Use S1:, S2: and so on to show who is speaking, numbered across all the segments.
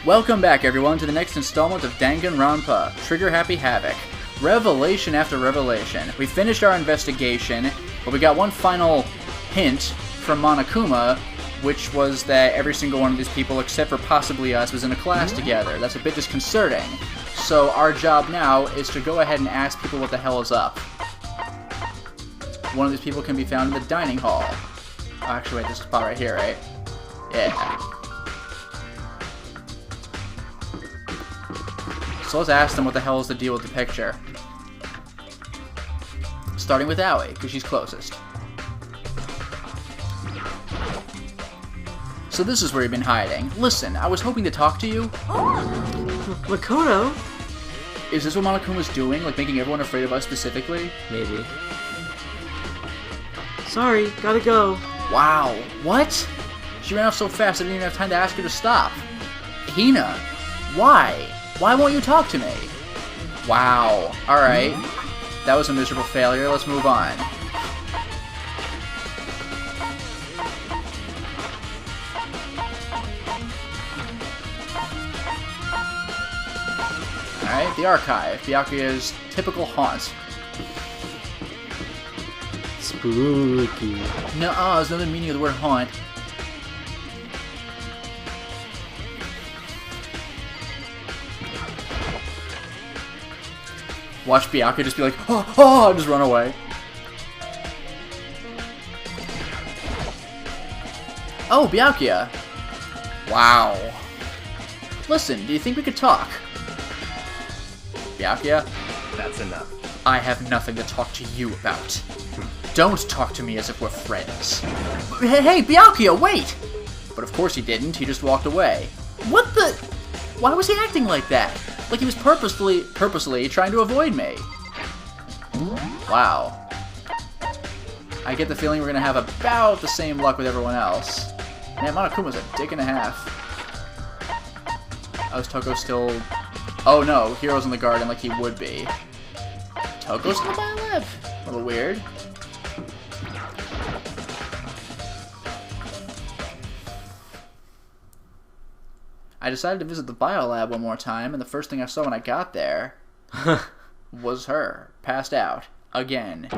S1: Welcome back, everyone, to the next installment of Danganronpa, Trigger Happy Havoc. Revelation after revelation. We finished our investigation, but we got one final hint from Monokuma, which was that every single one of these people, except for possibly us, was in a class together. That's a bit disconcerting. So our job now is to go ahead and ask people what the hell is up. One of these people can be found in the dining hall. Oh, actually, wait, this spot right here, right? Yeah. So let's ask them what the hell is the deal with the picture. Starting with Aoi, because she's closest. So this is where you've been hiding. Listen, I was hoping to talk to you.
S2: Makoto?
S1: Is this what Monokuma's doing? Like making everyone afraid of us specifically?
S2: Maybe. Sorry, gotta go.
S1: Wow, what? She ran off so fast I didn't even have time to ask her to stop. Hina, why? Why won't you talk to me? Wow, alright. That was a miserable failure, let's move on. Alright, the archive. Byakuya's typical haunt.
S2: Spooky.
S1: Nuh-uh, there's another meaning of the word haunt. Watch Byakuya just be like, oh, just run away. Oh, Byakuya. Wow. Listen, do you think we could talk? Byakuya?
S3: That's enough.
S1: I have nothing to talk to you about. Don't talk to me as if we're friends. Hey, Byakuya, wait! But of course he didn't, he just walked away. What the? Why was he acting like that? Like he was purposely trying to avoid me. Wow. I get the feeling we're gonna have about the same luck with everyone else. Man, Monokuma's a dick and a half. Oh, is Toko still... Oh no, Hero's in the garden like he would be. Toko's in the biolab. A little weird. I decided to visit the biolab one more time, and the first thing I saw when I got there was her, passed out, again.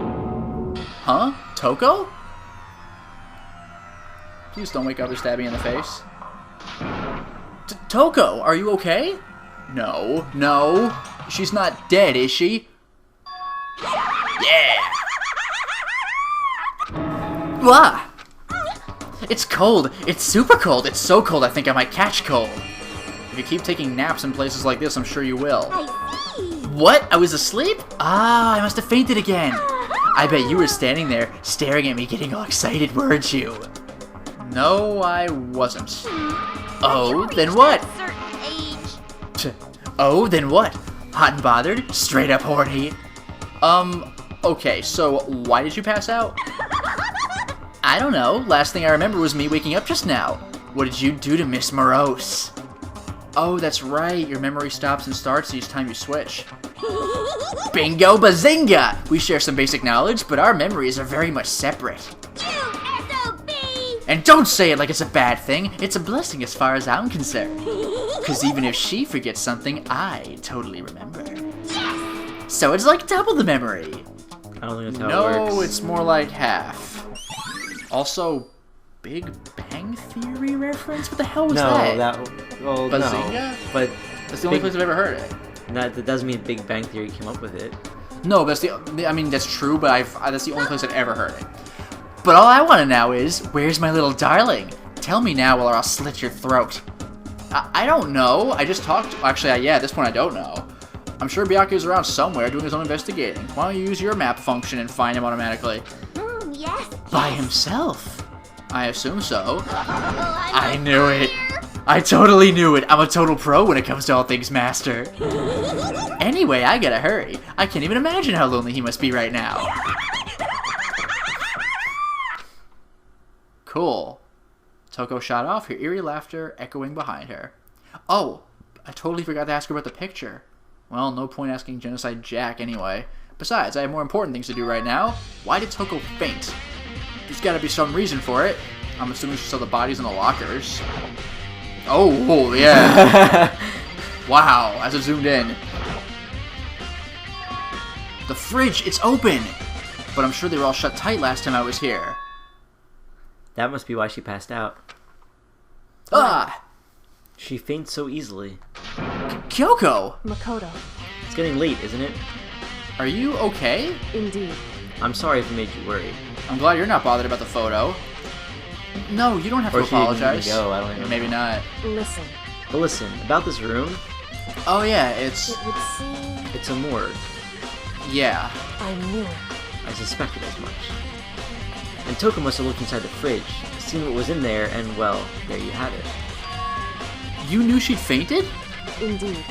S1: Huh? Toko? Please don't wake up or stab me in the face. Toko, are you okay? No, no. She's not dead, is she? Yeah! Blah! It's cold. It's super cold. It's so cold I think I might catch cold. If you keep taking naps in places like this, I'm sure you will.
S4: I see.
S1: What? I was asleep? Ah, I must have fainted again. I bet you were standing there, staring at me, getting all excited, weren't you? No, I wasn't. Oh, then what? Oh, then what? Hot and bothered? Straight up horny? Okay, so why did you pass out? I don't know. Last thing I remember was me waking up just now. What did you do to Miss Morose? Oh, that's right. Your memory stops and starts each time you switch. Bingo bazinga! We share some basic knowledge, but our memories are very much separate.
S4: SOB!
S1: And don't say it like it's a bad thing. It's a blessing as far as I'm concerned. Because even if she forgets something, I totally remember.
S4: Yes!
S1: So it's like double the memory.
S2: I don't think that's how it works.
S1: No, it's more like half. Also, Big Bang Theory reference? What the hell was that?
S2: Well,
S1: Bazinga?
S2: no. But
S1: That's the only place I've ever heard it.
S2: that doesn't mean Big Bang Theory came up with it.
S1: No, that's I mean, that's true, but that's the only place I've ever heard it. But all I want to know is, where's my little darling? Tell me now or I'll slit your throat. I don't know. I just talked actually, yeah, at this point I don't know. I'm sure Byakuya's around somewhere doing his own investigating. Why don't you use your map function and find him automatically?
S4: Yes.
S1: By himself? I assume so.
S4: I
S1: knew it. I totally knew it. I'm a total pro when it comes to all things master. Anyway, I gotta hurry. I can't even imagine how lonely he must be right now. Cool. Toko shot off, her eerie laughter echoing behind her. Oh, I totally forgot to ask her about the picture. Well, no point asking Genocide Jack anyway. Besides, I have more important things to do right now. Why did Toko faint? There's gotta be some reason for it. I'm assuming she saw the bodies in the lockers. Oh, yeah. Wow, as it zoomed in. The fridge, it's open! But I'm sure they were all shut tight last time I was here.
S2: That must be why she passed out.
S1: Ah!
S2: She faints so easily.
S1: Kyoko!
S3: Makoto.
S2: It's getting late, isn't it?
S1: Are you okay?
S3: Indeed.
S2: I'm sorry if it made you worried.
S1: I'm glad you're not bothered about the photo. No, you don't have to
S2: Or she didn't
S1: apologize.
S2: even go, I don't even
S1: Maybe
S2: know.
S1: not.
S3: Listen.
S2: But listen, about this room,
S1: Oh yeah, it's...
S3: It would seem
S2: it's a morgue.
S1: Yeah.
S3: I knew it.
S2: I suspected as much. And Toko must have looked inside the fridge, seen what was in there, and well, there you have it.
S1: You knew she'd fainted?
S3: Indeed.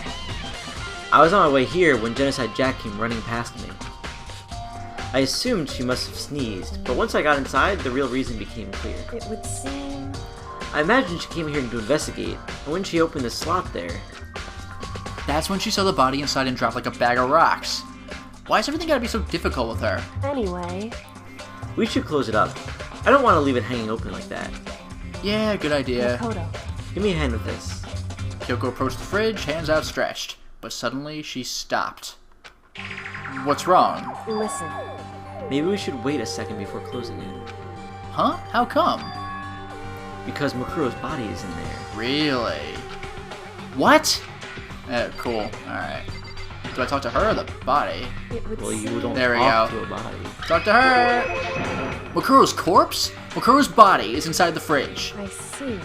S2: I was on my way here when Genocide Jack came running past me. I assumed she must have sneezed, but once I got inside, the real reason became clear.
S3: It would seem
S2: I imagined she came here to investigate, and when she opened the slot there...
S1: That's when she saw the body inside and dropped like a bag of rocks. Why has everything gotta be so difficult with her?
S3: anyway.
S2: We should close it up. I don't want to leave it hanging open like that.
S1: Yeah, good idea.
S3: Makoto.
S2: Give me a hand with this.
S1: Kyoko approached the fridge, hands outstretched. But suddenly, she stopped. What's wrong?
S3: Listen.
S2: Maybe we should wait a second before closing it.
S1: Huh? How come?
S2: Because Makuro's body is in there.
S1: Really? What? Cool. Alright. Do I talk to her or the body?
S3: It would
S2: Well, you
S3: seem
S2: don't
S1: There we
S2: talk
S1: go.
S2: to a body.
S1: Talk to her! Makuro's corpse? Makuro's body is inside the fridge.
S3: I see.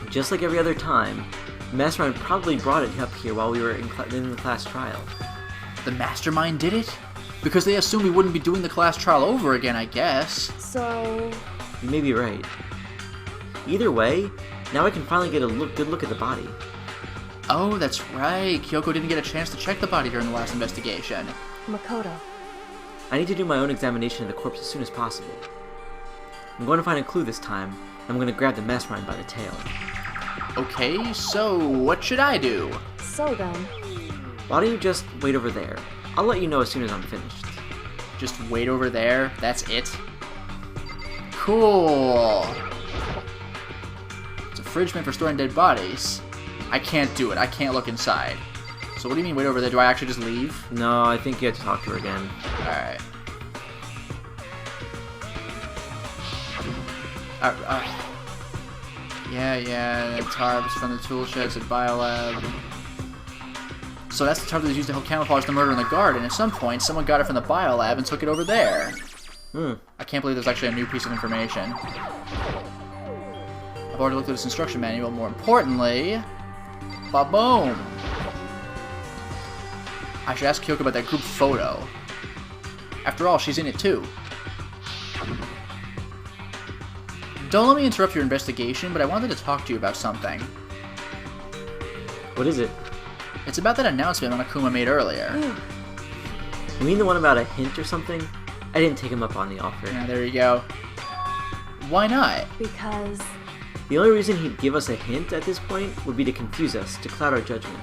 S2: Just like every other time, the Mastermind probably brought it up here while we were in the class trial.
S1: The mastermind did it? Because they assumed we wouldn't be doing the class trial over again, I guess.
S3: So
S2: You may be right. Either way, now I can finally get a good look at the body.
S1: Oh, that's right. Kyoko didn't get a chance to check the body during the last investigation.
S3: Makoto.
S2: I need to do my own examination of the corpse as soon as possible. I'm going to find a clue this time, and I'm going to grab the Mastermind by the tail.
S1: Okay, so what should I do?
S3: So then,
S2: Why don't you just wait over there? I'll let you know as soon as I'm finished.
S1: Just wait over there? That's it? Cool. It's a fridge meant for storing dead bodies. I can't do it. I can't look inside. So what do you mean wait over there? Do I actually just leave?
S2: No, I think you have to talk to her again.
S1: Alright. Yeah, tarps from the tool sheds at Biolab. So that's the tarp that was used to help camouflage the murder in the garden. At some point, someone got it from the Biolab and took it over there. I can't believe there's actually a new piece of information. I've already looked at this instruction manual. More importantly, ba-boom! I should ask Kyoko about that group photo. After all, she's in it too. Don't let me interrupt your investigation, but I wanted to talk to you about something.
S2: What is it?
S1: It's about that announcement Monokuma made earlier.
S2: You mean the one about a hint or something? I didn't take him up on the offer.
S1: Yeah, there you go. Why not?
S3: because
S2: The only reason he'd give us a hint at this point would be to confuse us, to cloud our judgment.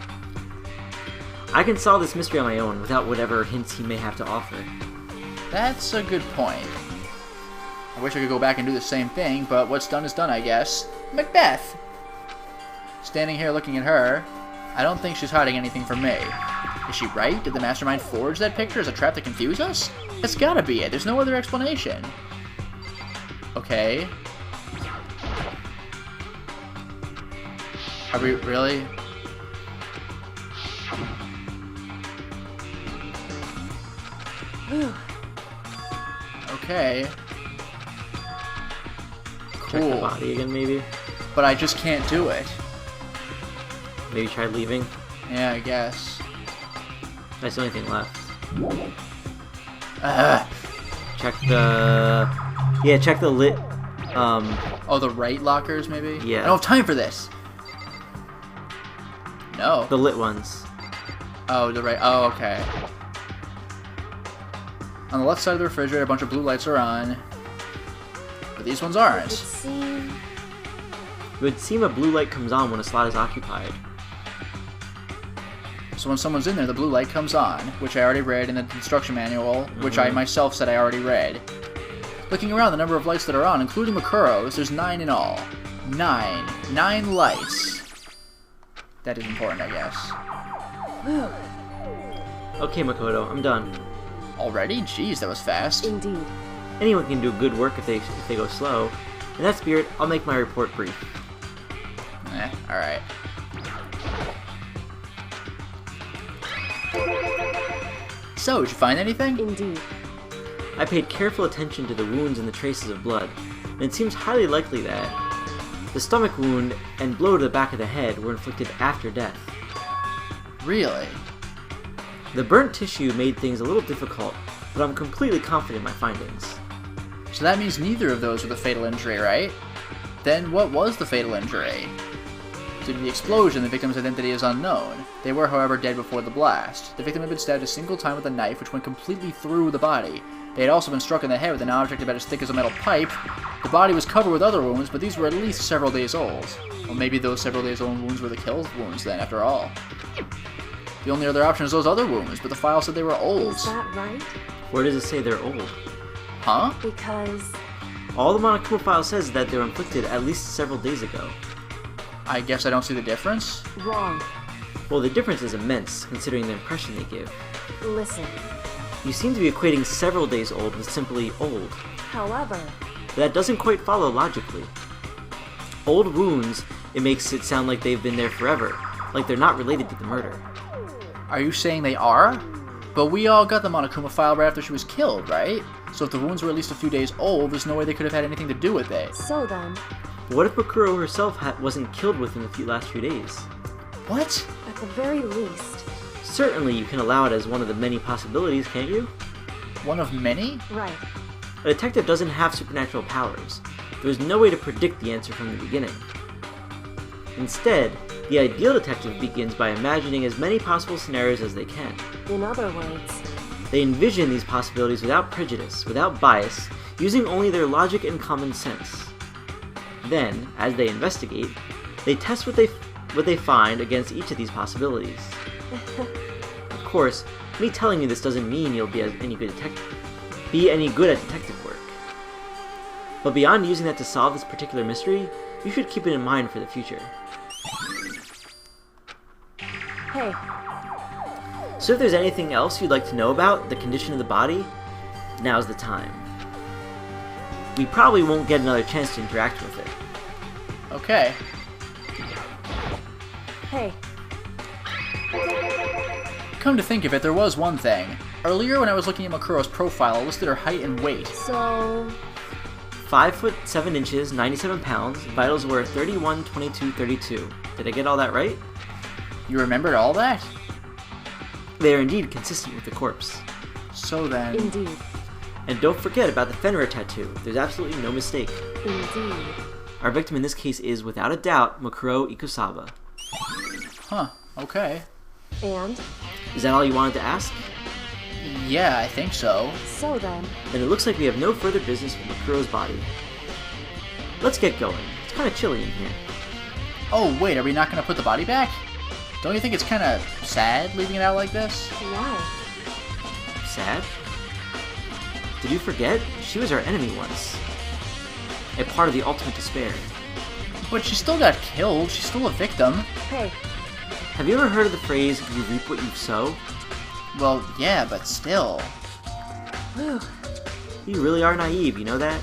S2: I can solve this mystery on my own without whatever hints he may have to offer.
S1: That's a good point. I wish I could go back and do the same thing, but what's done is done, I guess. Macbeth! Standing here looking at her, I don't think she's hiding anything from me. Is she right? Did the Mastermind forge that picture as a trap to confuse us? That's gotta be it. There's no other explanation. Okay. Are we really? Okay.
S2: Check the
S1: Cool.
S2: body again, maybe?
S1: But I just can't do it.
S2: Maybe try leaving?
S1: Yeah, I guess.
S2: That's the only thing left.
S1: Ugh.
S2: Check the... Yeah, check the lit...
S1: Oh, the right lockers, maybe?
S2: Yeah.
S1: I don't have time for this. No.
S2: the lit ones.
S1: Oh, the right. Oh, okay. On the left side of the refrigerator, a bunch of blue lights are on. But these ones
S3: it would
S1: aren't.
S3: seem
S2: It would seem a blue light comes on when a slot is occupied.
S1: So when someone's in there, the blue light comes on, which I already read in the instruction manual, which I myself said I already read. Looking around the number of lights that are on, including Makuro's, there's 9 in all. 9. 9 lights. that is important, I guess.
S2: Okay, Makoto, I'm done.
S1: Already? Jeez, that was fast.
S3: Indeed.
S2: Anyone can do good work if they go slow. In that spirit, I'll make my report brief.
S1: Alright. So, did you find anything?
S3: Indeed.
S2: I paid careful attention to the wounds and the traces of blood, and it seems highly likely that the stomach wound and blow to the back of the head were inflicted after death.
S1: Really?
S2: The burnt tissue made things a little difficult, but I'm completely confident in my findings.
S1: So that means neither of those were the fatal injury, right? Then what was the fatal injury? Due to the explosion, the victim's identity is unknown. They were, however, dead before the blast. The victim had been stabbed a single time with a knife, which went completely through the body. They had also been struck in the head with an object about as thick as a metal pipe. The body was covered with other wounds, but these were at least several days old. Well, maybe those several days old wounds were the kill wounds then, after all. The only other option is those other wounds, but the file said they were old.
S3: Is that right?
S2: Where does it say they're old?
S1: Huh?
S3: Because...
S2: All the Monokuma file says is that they were inflicted at least several days ago.
S1: I guess I don't see the difference.
S3: Wrong.
S2: Well, the difference is immense, considering the impression they give.
S3: Listen.
S2: You seem to be equating several days old with simply old.
S3: However...
S2: That doesn't quite follow logically. Old wounds, it makes it sound like they've been there forever, like they're not related to the murder.
S1: Are you saying they are? But we all got the Monokuma file right after she was killed, right? So if the wounds were at least a few days old, there's no way they could have had anything to do with it.
S3: So then...
S2: What if Bakuro herself wasn't killed within the last few days?
S1: What?
S3: At the very least...
S2: Certainly you can allow it as one of the many possibilities, can't you?
S1: One of many?
S3: Right.
S2: A detective doesn't have supernatural powers. There's no way to predict the answer from the beginning. Instead, the ideal detective begins by imagining as many possible scenarios as they can.
S3: In other words...
S2: They envision these possibilities without prejudice, without bias, using only their logic and common sense. Then, as they investigate, they test what they find against each of these possibilities. Of course, me telling you this doesn't mean you'll be any good at detective work. But beyond using that to solve this particular mystery, you should keep it in mind for the future.
S3: Hey,
S2: So if there's anything else you'd like to know about the condition of the body, now's the time. We probably won't get another chance to interact with it.
S1: Okay.
S3: hey,
S1: Come to think of it, there was one thing. Earlier when I was looking at Makuro's profile, it listed her height and weight.
S3: so...
S2: 5 foot 7 inches, 97 pounds, vitals were 31, 22, 32. Did I get all that right?
S1: You remembered all that?
S2: They are indeed consistent with the corpse.
S1: So then...
S3: Indeed.
S2: And don't forget about the Fenrir tattoo. There's absolutely no mistake.
S3: Indeed.
S2: Our victim in this case is, without a doubt, Makuro Ikusaba.
S1: Huh, okay.
S3: And?
S2: Is that all you wanted to ask?
S1: Yeah, I think so.
S3: So then...
S2: Then it looks like we have no further business with Makuro's body. Let's get going. It's kind of chilly in here.
S1: Oh, wait, are we not gonna put the body back? Don't you think it's kinda sad leaving it out like this?
S3: Why?
S2: Sad? Did you forget? She was our enemy once. A part of the ultimate despair.
S1: But she still got killed. She's still a victim.
S3: Hey,
S2: Have you ever heard of the phrase, you reap what you sow?
S1: Well, yeah, but still.
S3: whew,
S2: You really are naive, you know that?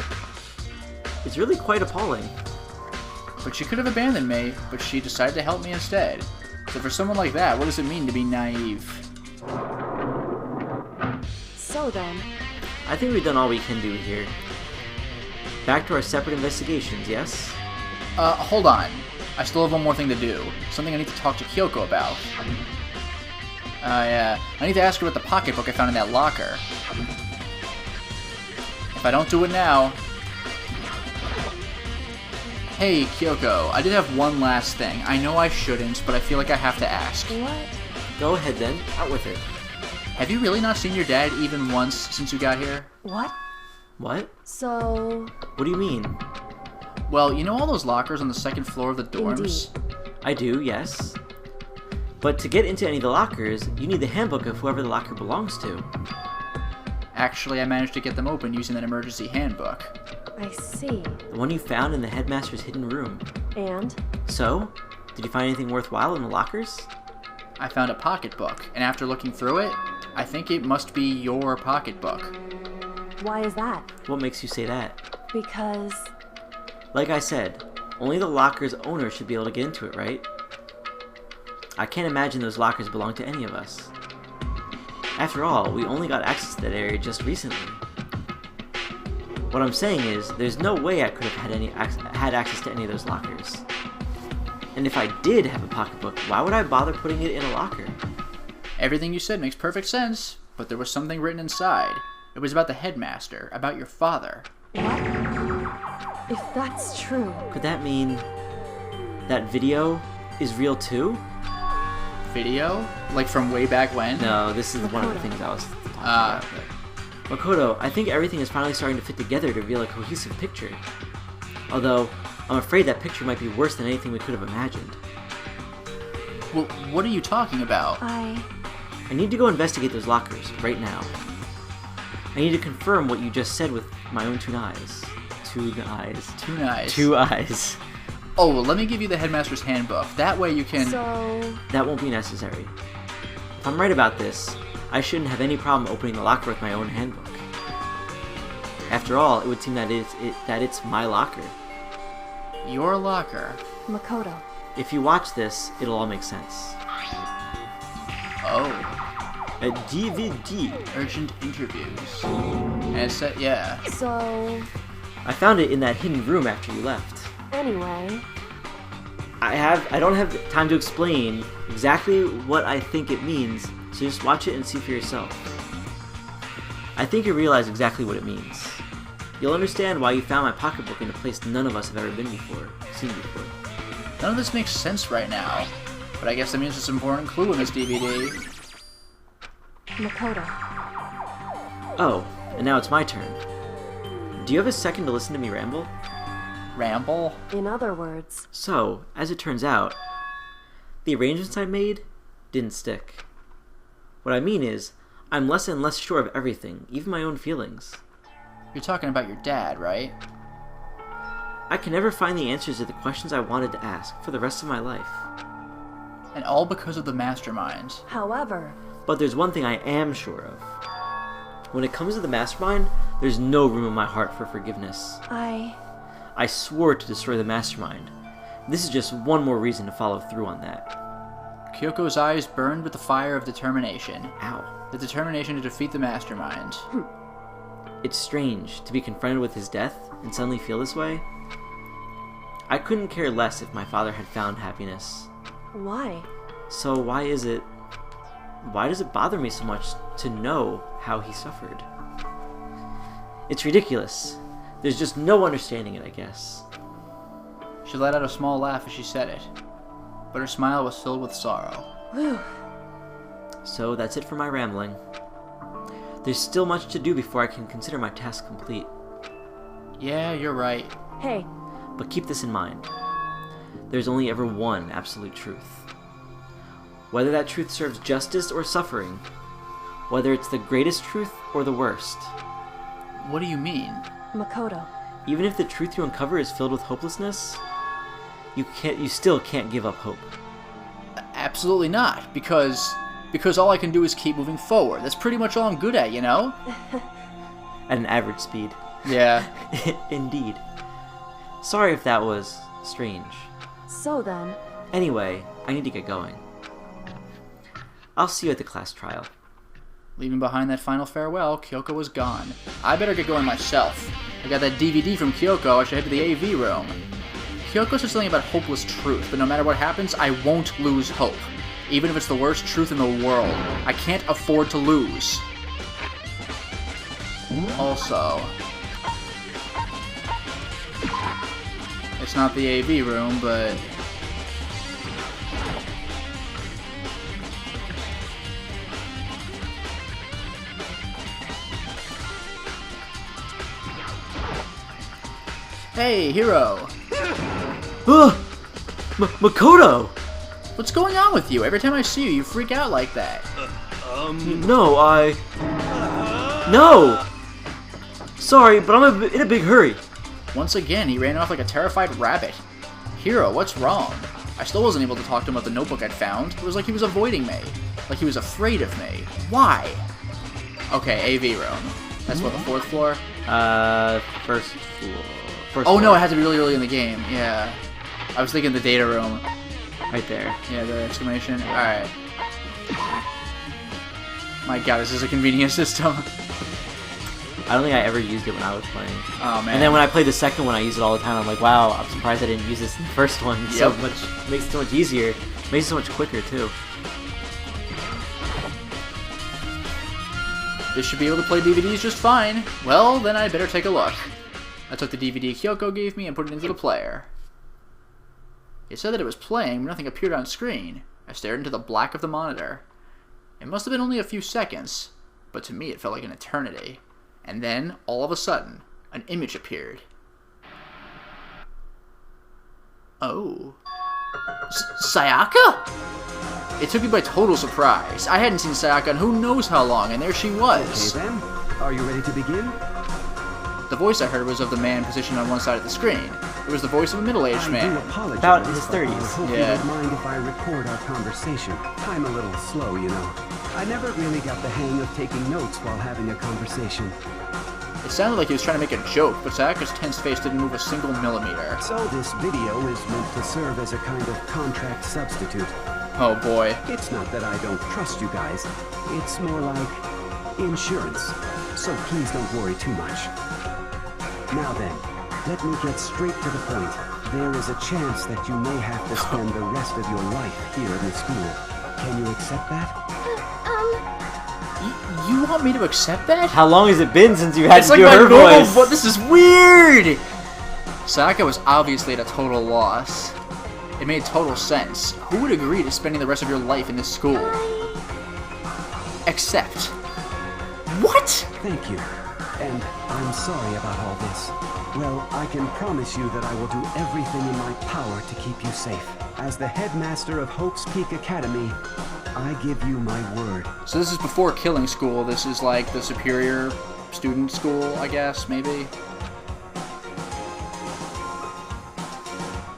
S2: It's really quite appalling.
S1: But she could have abandoned me, but she decided to help me instead. So for someone like that, what does it mean to be naive?
S3: so then...
S2: I think we've done all we can do here. Back to our separate investigations, yes?
S1: Hold on. I still have one more thing to do. Something I need to talk to Kyoko about. Yeah. I need to ask her about the pocketbook I found in that locker. If I don't do it now... Hey, Kyoko, I did have one last thing. I know I shouldn't, but I feel like I have to ask.
S3: What?
S2: Go ahead then, out with it.
S1: Have you really not seen your dad even once since you got here?
S3: What?
S2: What?
S3: So...
S2: What do you mean?
S1: Well, you know all those lockers on the second floor of the dorms?
S3: Indeed.
S2: I do, yes. But to get into any of the lockers, you need the handbook of whoever the locker belongs to.
S1: Actually, I managed to get them open using that emergency handbook.
S3: I see.
S2: The one you found in the headmaster's hidden room.
S3: And?
S2: So, Did you find anything worthwhile in the lockers?
S1: I found a pocketbook, and after looking through it, I think it must be your pocketbook.
S3: Why is that?
S2: What makes you say that?
S3: Because...
S2: Like I said, only the locker's owner should be able to get into it, right? I can't imagine those lockers belong to any of us. After all, we only got access to that area just recently. What I'm saying is, there's no way I could have had access to any of those lockers. And if I did have a pocketbook, why would I bother putting it in a locker?
S1: Everything you said makes perfect sense, but there was something written inside. It was about the headmaster, about your father.
S3: What? If that's true...
S2: Could that mean that video is real too?
S1: Video? Like from way back when?
S2: No, this is one of the things I was talking about. Makoto, I think everything is finally starting to fit together to reveal a cohesive picture. Although, I'm afraid that picture might be worse than anything we could have imagined.
S1: Well, what are you talking about?
S2: I need to go investigate those lockers, right now. I need to confirm what you just said with my own two eyes. Two eyes.
S1: Two eyes.
S2: Two eyes.
S1: Oh, well, let me give you the headmaster's handbook. That way you can...
S3: So...
S2: That won't be necessary. If I'm right about this, I shouldn't have any problem opening the locker with my own handbook. After all, it would seem that it's my locker.
S1: Your locker.
S3: Makoto.
S2: If you watch this, it'll all make sense.
S1: Oh.
S2: A DVD.
S1: Urgent interviews. And it said, yeah.
S3: So...
S2: I found it in that hidden room after you left.
S3: Anyway...
S2: I don't have time to explain exactly what I think it means, so just watch it and see for yourself. I think you realize exactly what it means. You'll understand why you found my pocketbook in a place none of us have ever seen before.
S1: None of this makes sense right now, but I guess that means it's an important clue in this DVD.
S3: Makoto.
S2: Oh, and now it's my turn. Do you have a second to listen to me ramble?
S1: Ramble?
S3: In other words...
S2: So, as it turns out, the arrangements I made didn't stick. What I mean is, I'm less and less sure of everything, even my own feelings.
S1: You're talking about your dad, right?
S2: I can never find the answers to the questions I wanted to ask for the rest of my life.
S1: And all because of the mastermind.
S3: However...
S2: But there's one thing I am sure of. When it comes to the mastermind, there's no room in my heart for forgiveness. I swore to destroy the mastermind. This is just one more reason to follow through on that.
S1: Kyoko's eyes burned with the fire of determination.
S2: Ow.
S1: The determination to defeat the mastermind.
S2: It's strange to be confronted with his death and suddenly feel this way. I couldn't care less if my father had found happiness.
S3: Why?
S2: So why does it bother me so much to know how he suffered? It's ridiculous. There's just no understanding it, I guess.
S1: She let out a small laugh as she said it, but her smile was filled with sorrow.
S3: Whew.
S2: So that's it for my rambling. There's still much to do before I can consider my task complete.
S1: Yeah, you're right.
S3: Hey.
S2: But keep this in mind. There's only ever one absolute truth. Whether that truth serves justice or suffering, whether it's the greatest truth or the worst.
S1: What do you mean?
S3: Makoto.
S2: Even if the truth you uncover is filled with hopelessness, you still can't give up hope.
S1: Absolutely not, because all I can do is keep moving forward. That's pretty much all I'm good at, you know?
S2: At an average speed.
S1: Yeah.
S2: Indeed. Sorry if that was strange.
S3: So then...
S2: Anyway, I need to get going. I'll see you at the class trial.
S1: Leaving behind that final farewell, Kyoko was gone. I better get going myself. I got that DVD from Kyoko, I should head to the AV room. Kyoko said something about hopeless truth, but no matter what happens, I won't lose hope. Even if it's the worst truth in the world. I can't afford to lose. Also... It's not the AV room, but... Hey, Hiro!
S2: Makoto!
S1: What's going on with you? Every time I see you, you freak out like that.
S2: No, No! Sorry, but I'm in a big hurry.
S1: Once again, he ran off like a terrified rabbit. Hiro, what's wrong? I still wasn't able to talk to him about the notebook I'd found. It was like he was avoiding me. Like he was afraid of me. Why? Okay, AV room. That's what, the 4th floor?
S2: First floor. First
S1: Oh
S2: floor.
S1: no, it had to be really early in the game. Yeah. I was thinking the data room.
S2: Right there.
S1: Yeah, the exclamation. Alright. My god, this is a convenient system.
S2: I don't think I ever used it when I was playing.
S1: Oh man.
S2: And then when I played the second one, I use it all the time. I'm like, wow, I'm surprised I didn't use this in the first one.
S1: Yep.
S2: So much makes it so much easier. Makes it so much quicker too.
S1: This should be able to play DVDs just fine. Well, then I'd better take a look. I took the DVD Kyoko gave me and put it into the player. It said that it was playing, but nothing appeared on screen. I stared into the black of the monitor. It must have been only a few seconds, but to me it felt like an eternity. And then, all of a sudden, an image appeared. Oh. Sayaka? It took me by total surprise. I hadn't seen Sayaka in who knows how long, and there she was.
S5: Okay then, are you ready to begin?
S1: The voice I heard was of the man positioned on one side of the screen. It was the voice of a middle-aged
S5: I do
S1: man.
S5: apologize.
S2: About his
S5: but I
S2: 30s.
S5: hope
S1: Yeah.
S5: you don't mind if I record our conversation. I'm a little slow, you know. I never really got the hang of taking notes while having a conversation.
S1: It sounded like he was trying to make a joke, but Sayaka's tense face didn't move a single millimeter.
S5: So this video is meant to serve as a kind of contract substitute.
S1: Oh boy.
S5: It's not that I don't trust you guys. It's more like insurance. So please don't worry too much. Now then, let me get straight to the point. There is a chance that you may have to spend the rest of your life here in the school. Can you accept that?
S1: You want me to accept that?
S2: How long has it been since you had
S1: It's
S2: to
S1: like
S2: do
S1: my
S2: her
S1: normal
S2: voice?
S1: voice. This is weird! Sayaka was obviously at a total loss. It made total sense. Who would agree to spending the rest of your life in this school? Except... What?
S5: Thank you. And I'm sorry about all this. Well, I can promise you that I will do everything in my power to keep you safe. As the headmaster of Hope's Peak Academy, I give you my word.
S1: So this is before killing school. This is like the superior student school, I guess, maybe?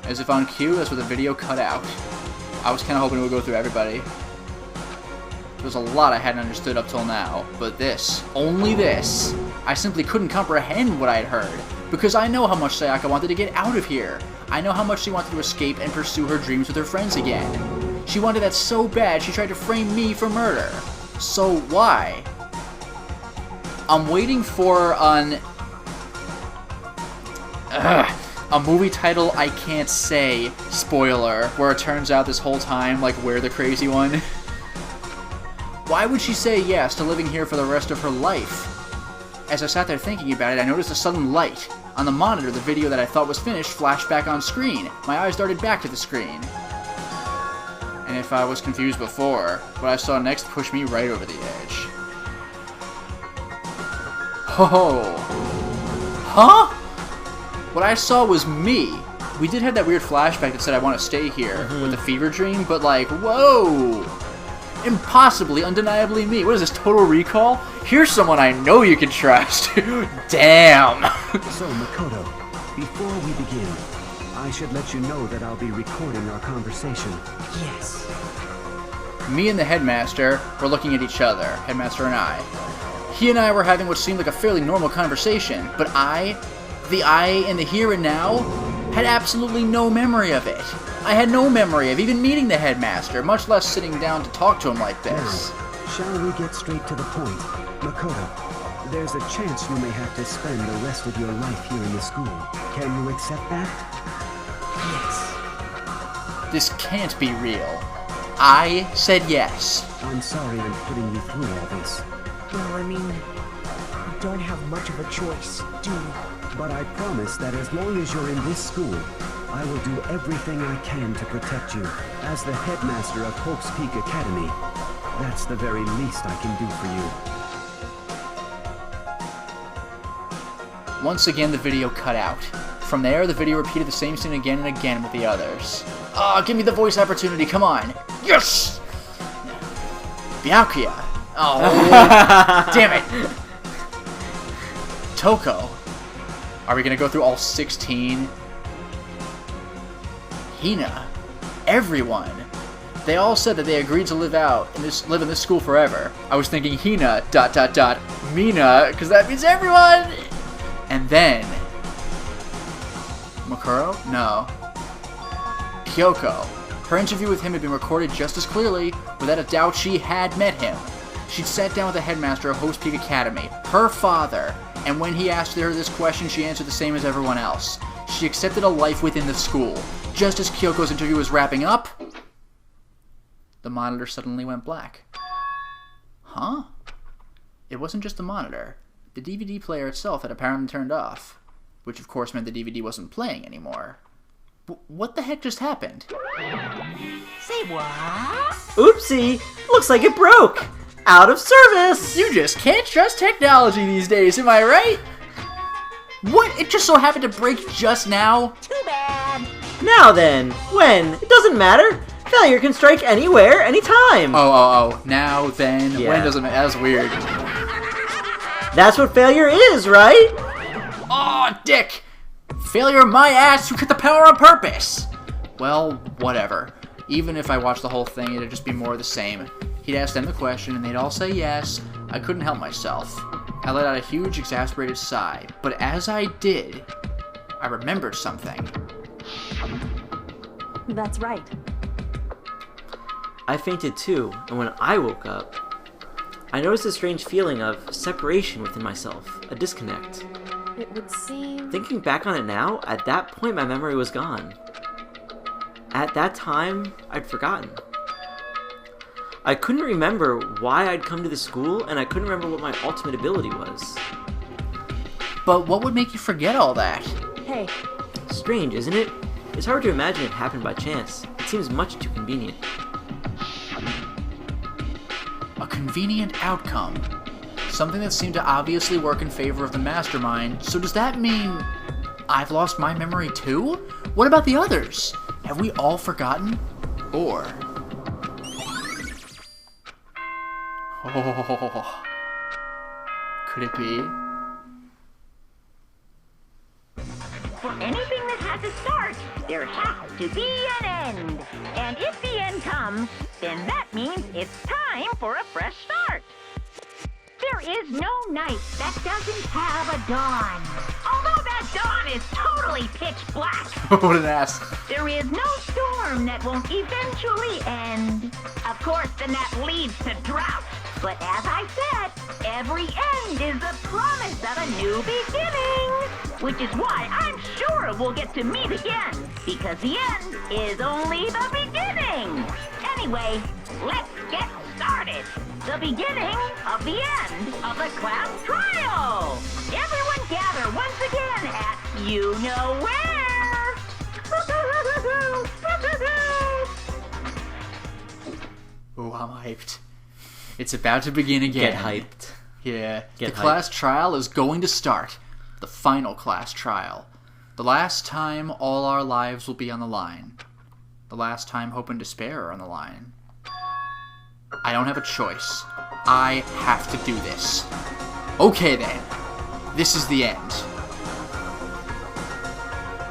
S1: As if on cue, that's where the video cut out. I was kind of hoping it would go through everybody. There's a lot I hadn't understood up till now, but this, only this, I simply couldn't comprehend what I had heard, because I know how much Sayaka wanted to get out of here. I know how much she wanted to escape and pursue her dreams with her friends again. She wanted that so bad she tried to frame me for murder. So why? I'm waiting for a movie title I can't say, spoiler, where it turns out this whole time, like, we're the crazy one. Why would she say yes to living here for the rest of her life? As I sat there thinking about it, I noticed a sudden light. On the monitor, the video that I thought was finished flashed back on screen. My eyes darted back to the screen. And if I was confused before, what I saw next pushed me right over the edge. Ho! Huh? What I saw was me. We did have that weird flashback that said I want to stay here with the fever dream, but like, whoa! Impossibly, undeniably me. What is this, Total Recall? Here's someone I know you can trust. Damn!
S5: So, Makoto, before we begin, I should let you know that I'll be recording our conversation.
S2: Yes.
S1: Me and the headmaster were looking at each other, headmaster and I. He and I were having what seemed like a fairly normal conversation, but the I in the here and now, had absolutely no memory of it. I had no memory of even meeting the headmaster, much less sitting down to talk to him like this.
S5: Now, shall we get straight to the point? Makoto, there's a chance you may have to spend the rest of your life here in the school. Can you accept that?
S2: Yes.
S1: This can't be real. I said yes.
S5: I'm sorry I'm putting you through all this.
S6: Well, I mean, we don't have much of a choice, do we?
S5: But I promise that as long as you're in this school, I will do everything I can to protect you. As the headmaster of Hope's Peak Academy, that's the very least I can do for you.
S1: Once again, the video cut out. From there, the video repeated the same scene again and again with the others. Ah, give me the voice opportunity, come on. Yes! Byakuya. Oh, damn it. Toko. Are we gonna go through all 16? Hina. everyone. They all said that they agreed to live in this school forever. I was thinking Hina, ... Mina, because that means everyone! And then... Makuro? No. Kyoko. Her interview with him had been recorded just as clearly. Without a doubt, she had met him. She'd sat down with the headmaster of Hope's Peak Academy, her father, and when he asked her this question, she answered the same as everyone else. She accepted a life within the school. Just as Kyoko's interview was wrapping up, the monitor suddenly went black. Huh? It wasn't just the monitor. The DVD player itself had apparently turned off, which of course meant the DVD wasn't playing anymore. What the heck just happened?
S4: Say what?
S2: Oopsie! Looks like it broke! Out of service!
S1: You just can't trust technology these days, am I right? What? It just so happened to break just now?
S4: Too bad.
S2: Now then, when? It doesn't matter. Failure can strike anywhere, anytime.
S1: Oh. Now then,
S2: Yeah.
S1: when doesn't matter? That's weird.
S2: That's what failure is, right?
S1: Aw, Dick! Failure my ass, you cut the power on purpose! Well, whatever. Even if I watched the whole thing, it'd just be more of the same. He'd ask them the question, and they'd all say yes. I couldn't help myself. I let out a huge, exasperated sigh. But as I did, I remembered something.
S3: That's right.
S2: I fainted too, and when I woke up, I noticed a strange feeling of separation within myself, a disconnect.
S3: It would seem...
S2: Thinking back on it now, at that point my memory was gone. At that time, I'd forgotten. I couldn't remember why I'd come to the school, and I couldn't remember what my ultimate ability was.
S1: But what would make you forget all that?
S3: Hey,
S2: Strange, isn't it? It's hard to imagine it happened by chance. It seems much too convenient.
S1: A convenient outcome. Something that seemed to obviously work in favor of the mastermind. So does that mean I've lost my memory too? What about the others? Have we all forgotten? Or... Oh, could it be?
S4: For anything that has a start, there has to be an end. And if the end comes, then that means it's time for a fresh start. There is no night that doesn't have a dawn. Although that dawn is totally pitch black.
S1: What an ass.
S4: There is no storm that won't eventually end. Of course, then that leads to drought. But as I said, every end is the promise of a new beginning. Which is why I'm sure we'll get to meet again. Because the end is only the beginning. Anyway, let's get started. The beginning of the end of the class trial. Everyone gather once again at you know where.
S1: Oh, I'm hyped. It's about to begin again.
S2: Get hyped.
S1: Yeah.
S2: Get
S1: the class trial is going to start. The final class trial. The last time all our lives will be on the line. The last time hope and despair are on the line. I don't have a choice. I have to do this. Okay then. This is the end.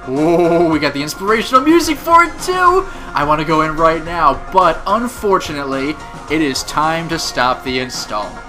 S1: Oh, we got the inspirational music for it too! I want to go in right now, but unfortunately, it is time to stop the installment.